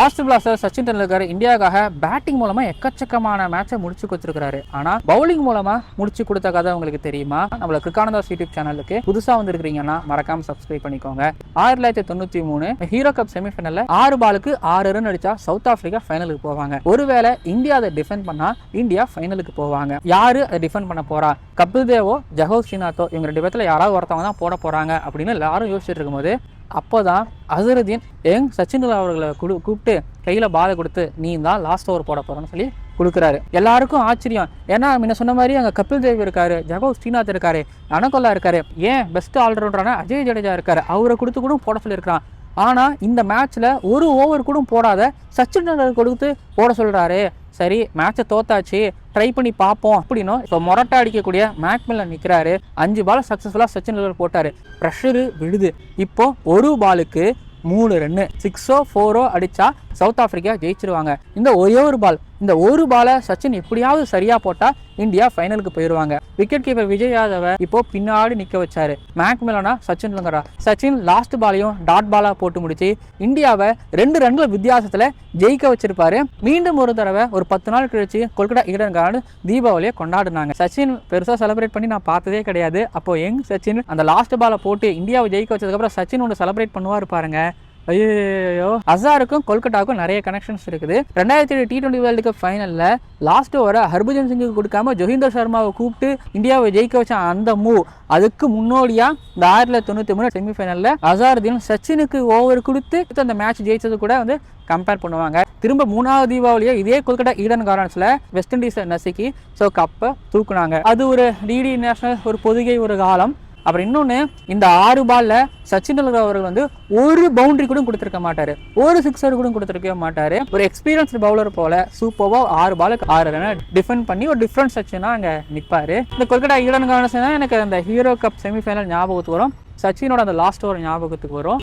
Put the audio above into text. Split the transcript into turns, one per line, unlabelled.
Fast plaster Sachin Tendulkar இந்தியாவுக்காக batting மூலமா எக்கச்சக்கமான மேட்சை முடிச்சு கொடுத்துருக்காரு. ஆனா பவுலிங் மூலமா முடிச்சு கொடுத்த கதை உங்களுக்கு தெரியுமா? நம்மள கிரிக்கானந்தாஸ் யூடியூப் சேனலுக்கு புதுசா வந்திருக்கீங்கன்னா மறக்காம சப்ஸ்கிரைப் பண்ணிக்கோங்க. 1993 ஹீரோ கப் செமிஃபைனல்ல 6 பாலுக்கு 6 ரன் அடிச்சா சவுத் ஆப்பிரிக்கா ஃபைனலுக்கு போவாங்க. ஒருவேளை இந்தியா அதை டிஃபெண்ட் பண்ணா இந்தியா ஃபைனலுக்கு போவாங்க. யாரு அதை டிஃபெண்ட் பண்ண போறா? கபில் தேவோ ஜஹோ ஸ்ரீநாத்தோ இவங்க 2 பேர்த்துல யாராவது ஒருத்தவங்க தான் போட போறாங்க அப்படின்னு எல்லாரும் யோசிச்சுட்டு இருக்கும்போது அப்போதான் அசருதீன் சச்சின் அவர்களை கூப்பிட்டு கையில பாலை கொடுத்து நீ தான் லாஸ்ட் ஓவர் போட போறன்னு சொல்லி கொடுக்குறாரு. எல்லாருக்கும் ஆச்சரியம். ஏன்னா முன்ன சொன்ன மாதிரி அங்க கபில் தேவ் இருக்காரு, ஜஹோ ஸ்ரீநாத் இருக்காரு, அனகொல்லா இருக்காரு, ஏன் பெஸ்ட் ஆல்ரவுண்டரான அஜய் ஜடேஜா இருக்காரு, அவரை கொடுத்து கூட போட சொல்லியிருக்கான். ஆனா இந்த மேட்ச்ல ஒரு ஓவர் கூட போடாத சச்சின் டெண்டுல்கர் கொடுத்து போட சொல்றாரு. சரி மேட்சை தோத்தாச்சு, ட்ரை பண்ணி பார்ப்போம் அப்படின்னு இப்போ மொரட்டா அடிக்கக்கூடிய மேக்மில்லன் நிற்கிறாரு. 5 பால் சக்ஸஸ்ஃபுல்லாக சச்சின் டெண்டுல்கர் போட்டாரு. ப்ரெஷரு விழுது. இப்போ ஒரு பாலுக்கு 3 ரன்னு 6ஓ 4ஓ அடிச்சா சவுத் ஆப்பிரிக்கா ஜெயிச்சிருவாங்க. இந்த ஒரே ஒரு பால், இந்த ஒரு பாலை சச்சின் எப்படியாவது சரியா போட்டா இந்தியா ஃபைனலுக்கு போயிடுவாங்க. விக்கெட் கீப்பர் விஜய் யாதவ இப்போ பின்னாடி நிக்க வச்சாரு. மேக்மில்லனா சச்சின் டெண்டுல்கரா? சச்சின் லாஸ்ட் பாலையும் டாட் பாலா போட்டு முடிச்சு இந்தியாவை 2 ரன்கள் வித்தியாசத்துல ஜெயிக்க வச்சிருப்பாரு. மீண்டும் ஒரு தடவை ஒரு 10 நாள் கழிச்சு கொல்கத்தா ஈடன் கார்டன் தீபாவளியை கொண்டாடினாங்க. சச்சின் பெருசா செலிப்ரேட் பண்ணி நான் பார்த்ததே கிடையாது. அப்போ சச்சின் அந்த லாஸ்ட் பாலை போட்டு இந்தியாவை ஜெயிக்க வச்சதுக்கு அப்புறம் சச்சின் ஒன்று செலிப்ரேட் பண்ணுவாரு பாருங்க. ஐயோ, அசாருக்கும் கொல்கட்டாவுக்கும் நிறைய கனெக்ஷன்ஸ் இருக்குது. 2007 T20 வேர்ல்டு கப் ஃபைனல்ல லாஸ்ட் ஓவரை ஹர்பஜன் சிங்குக்கு கொடுக்காம ஜோகிந்தர் சர்மாவை கூப்பிட்டு இந்தியாவை ஜெயிக்க வச்ச அந்த மூவ், அதுக்கு முன்னோடியா இந்த 1993 செமிஃபைனல்ல அசாருதீன் சச்சினுக்கு ஓவர் கொடுத்து அந்த மேட்ச் ஜெயிச்சது கூட கம்பேர் பண்ணுவாங்க. திரும்ப 3வது தீபாவளியை இதே கொல்கத்தா ஈடன் கார்டன்ஸ்ல வெஸ்ட் இண்டீஸை நசுக்கி கப்பை தூக்குனாங்க. அது ஒரு டிடி நேஷனல் ஒரு பொதுகை ஒரு காலம். அப்புறம் இன்னொன்று, இந்த 6 பால்ல சச்சின் டெண்டுல்கர் அவர்கள் ஒரு பவுண்டரி கூட கொடுத்துருக்க மாட்டாரு, ஒரு சிக்ஸர் கூட கொடுத்துருக்க மாட்டாரு. ஒரு எக்ஸ்பீரியன்ஸ்டு பவுலர் போல சூப்பர்வா 6 பாலுக்கு 6 ரன் டிஃபெண்ட் பண்ணி ஒரு டிஃபரன்ஸ் சச்சினா அங்கே நிற்பாரு. இந்த கொல்கத்தா ஈடன் கார்டன்ஸ் தான் எனக்கு அந்த ஹீரோ கப் செமிஃபைனல் ஞாபகத்துக்கு வரும், சச்சினோட அந்த லாஸ்ட் ஓவர் ஞாபகத்துக்கு வரும்.